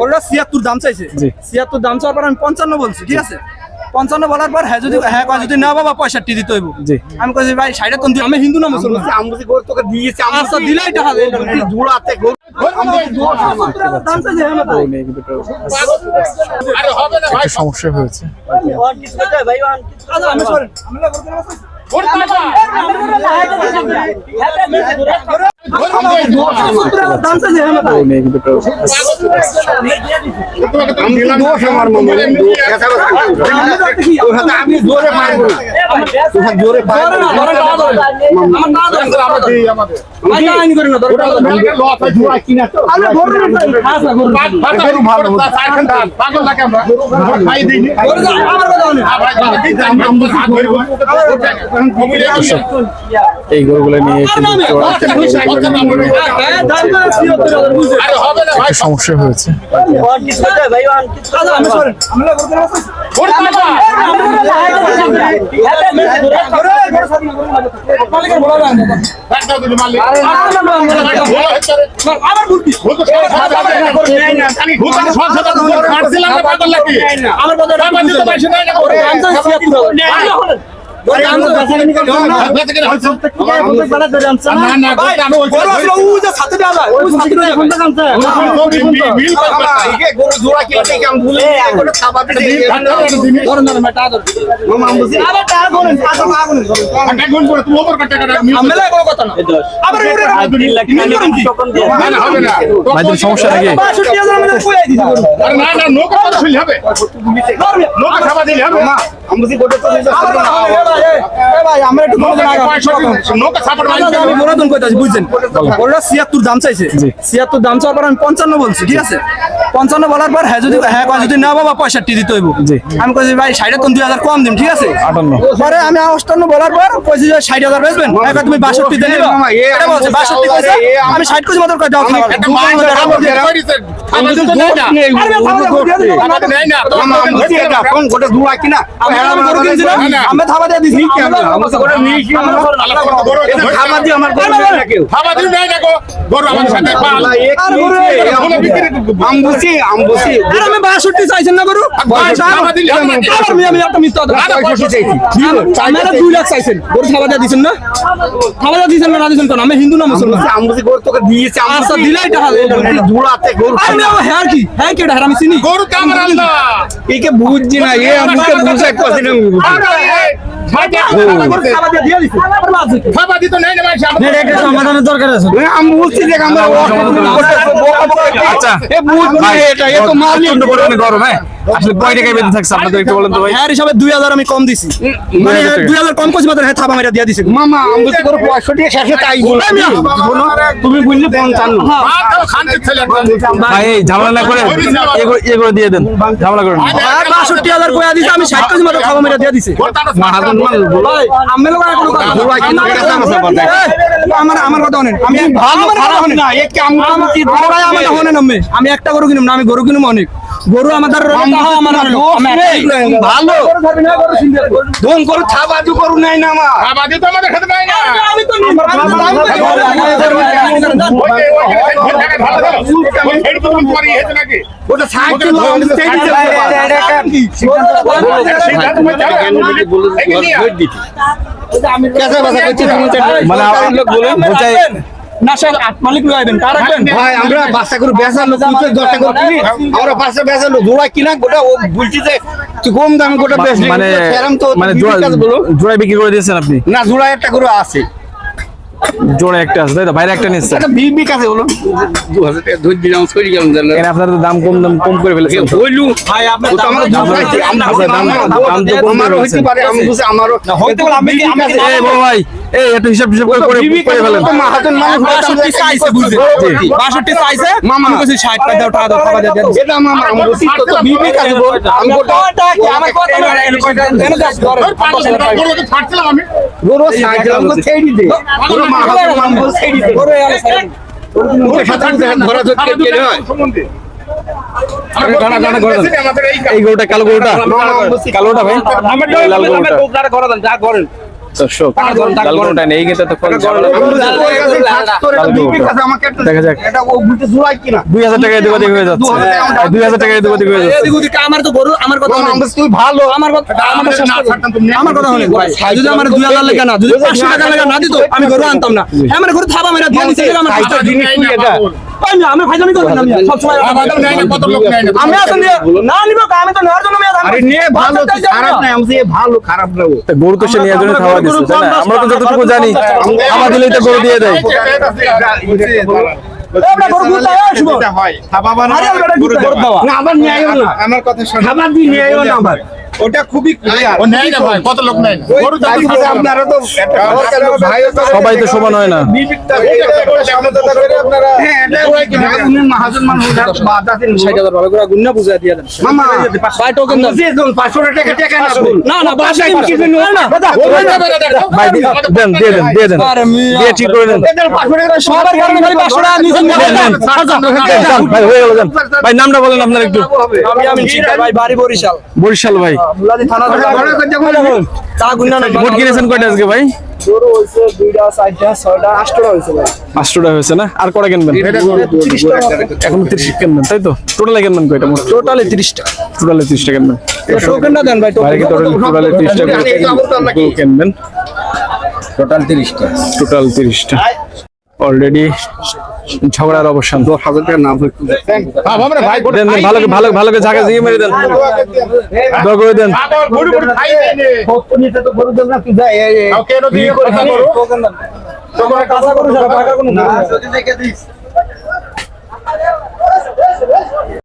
ওরা ৭৬ দাম চাইছে, ৭৬ দাম চাওয়ার পর আমি ৫৫ বলছি, ঠিক আছে। ৫৫ বলার পর হ্যাঁ যদি না বাবা ৬৫ দিতে হইব। আমি কইছি ভাই ৬০ আমি হিন্দু না মুসলমান, তোকে দিয়েছি আচ্ছা দিলাই টাকা জোড়াতে সমস্যা হয়েছে। আমি জোরে মারবো জোরে এই গরুগুলো নিয়ে সমস্যা হয়েছে। সমস্যা নাকি বুঝছেন, ওরা ৭৬ দাম চাইছে, ৭৬ দাম চাওয়ার পর আমি ৫৫ বলছি, ঠিক আছে। ৫৫ বলার পর হ্যাঁ যদি না বাবা ৬৫ দিতে হইব। আমি কইছি ভাই ৬০ কম দিন, ঠিক আছে। পরে আমি ৫৮ বলার পর কইছি যে ৬০,০০০ বেচবেন, তুমি ৬২ দিয়ে নিবা, এটা বলছে ৬২ কইছে, আমি ৬০ কইছি মাত্র কয় দাও খাবার আমি থাবা দিয়ে দিছি আমি ৬২ চাইছেন না গরু, আমি একটা মিথ্যা 2 লাখ চাইছেন, গরু থাবা দিয়ে দিচ্ছেন না, থাবা দিয়ে দিচ্ছেন না দিচ্ছেন কেন? আমি হিন্দু না মুসলমান, তোকে দিয়েছি আচ্ছা দিলাই টাকা জোড়াতে গরু হ্যাঁ কি হ্যাঁ কি আমি চিনি গরু কামর আল্লাহ একে বুঝছি না, এ আমাকে বুঝাই কথা না সমাধানের দরকার আছে। আমি বুঝছি যে আমরা আচ্ছা গরম আসলে কয় টাকায় বেঁধে থাকছে আপনাদের একটু বলেন তো ভাই। হ্যাঁ হিসাবে ২০০০ আমি কম দিছি, মানে ২০০০ কম করছি মাত্র, হ্যাঁ থাবা মেরা দিয়া দিছি। মামা আমি বুঝছি গরু ৬৫ শেষে তাই বলো, তুমি বুঝলে ৫৫ ভাই এই ঝামেলা না করে এগুলো দিয়ে দেন, ঝামেলা করেন। ৬২,০০০ কইয়া দিছি, আমি ৬০ কেজি মাত্র থাবা মেরা দিয়া দিছি। আমার কথা শুনেন, আমি আমি একটা গরু কিনুম না, আমি গরু কিনুম অনেক গরু আমাদের ভালো ধন গরু থাবাদু গরু নাই না আমার তো আমাদের খেতে নাই না, আমি তো ওটা সাইকেল ভাই আমরা বাচ্চা করে বেচালো, আমরা বাচ্চা বেচালো জোড়া কিনা গোটা ও বলছি যে কম দামে গোটা বেচলি, মানে জোড়া বিক্রি করে দিয়েছেন আপনি? না জোড়া একটা করে আছে, জোড়া একটা আছে তাই তো, বাইরে একটা নিচ্ছে বিবি কাছে বলো 2000 টাকা ধরে দিলাম, সরি গেলাম জানেন আপনার তো দাম কম করে ফেলেছেন বললু ভাই আপনার দাম আমারও হইতে পারে, আমি বুঝি আমারও হইতে পারে, আমি এই বড় ভাই এই একটু হিসাব করে ফেলেন। মাহাজন মানে ৬২ চাইছে, বুঝছেন ৬২ চাইছে, মামা আমি কইছি ৬০ টাকা দাও, টাকা দাও, খাবার দিয়ে দেন। এটা মামা আমি বুঝি তো বিবি কাছে বল, আমি গোটা আমার কথা না এনে দাও ধরে ৫০০ টাকা ছাড়ছিলাম, আমি গরু সাইকেল को ছেড়ে দে গরু মাহাজন মান বল ছেড়ে দে গরু এলে সাইড ওরে সাথে ধরা ধরে কেটে হয় এই গরুটা কালো গরুটা, কালোটা ভাই আমার লাল গরুটা করা দেন যা করেন দর্শক লাল গরুটা নেই কিন্তু তো দেখা যাক। এটা ও বুঝতে জোড়াই কিনা 2000 টাকা এদিক ওদিক হয়ে যাচ্ছে 2000 টাকা এদিক ওদিক হয়ে যাচ্ছে এদিক ওদিক আমার তো গরু আমার কথা মামা, তুই ভালো আমার কথা আমার কথা হলেন ভাই ভাই যদি আমার 2000 টাকা না যদি 500 টাকা লাগা না দিত আমি গরু আনতাম না আমার গরু থাবা মেরা দিয়ে দিছে আমার খাইতে জিনিস তুই এটা ভাই আমি ভাইজানি করবেন না সব সময় আমি আসলে না নিব আমি তো নেওয়ার জন্য আরে নিয়ে ভালো তুই খারাপ না আমি যে ভালো খারাপ না ও তা গরু তো সে নিয়ে জন্য খাওয়া দিচ্ছে তাই না? আমরা তো যতটুকু জানি খাওয়া দিলেই তো গরু দিয়ে দেয় আমরা গরু গুলো আসবো হয় থাবাবা না আরে আমরা গরু দাও না আবার নিয়ে আইও না আমার কথা শোনো খাবার দিয়ে নিয়ে আইও না আবার ওটা খুবই ক্লিয়ার ও নেয় না ভাই কত লোক নেয় না গরু দাবি করে আপনারা তো একটা সরকার ভাই সবাই তো সমান হয় না আপনারা হ্যাঁ এটা ওই কি মহাজন মানুষ বাদাতেন 60000 ভালো করে গুন্না বুঝা দিয়া দেন মামা ভাই টোকেন দেন যে কোন 500 টাকা টাকা না বল না না বাসায় কিছু না ভাই দেন দিয়ে দেন আরে মিয়া দিয়ে ঠিক করে দেন এদের 500 টাকা সবার কারণে ভাই 500 টাকা নিছেন যান, ভাই হয়ে গেল যান। ভাই নামটা বলেন আপনার একটু আমি আমি শিকার ভাই বাড়ি বরিশাল বরিশাল ভাই মুলাদি থানা চা গুন্না না মোট কিনেছেন কয়টা আজকে ভাই গরু হইছে 2টা 4টা 6টা 8টা হইছে ভাই 500 টাকা হয়েছে না আর কটা কিনবেন 30টা এখন 30 কিনবেন তাই তো টোটালে কিনবেন কয়টা মোট টোটালি 30টা টোটালে 30 টাকা কিনবেন টোকেনটা দেন ভাই বাইরে কি টোটালে 30 টাকা গরু কিনবেন টোটাল 30টা টোটাল 30টা অলরেডি ঝগড়ার অবসান 10,000 টাকা না ভর্তি আমরা ভাই দেন দেন, ভালো করে জায়গা জিগে মেরে দেন দর করে দেন গরু গরু খাই দেয় কত নিতে তো গরু দেব না তুই যা কেন দিয়ে কথা করো টোকেন দেন তোমার কাঁচা গরু ছাড়া টাকা কোনো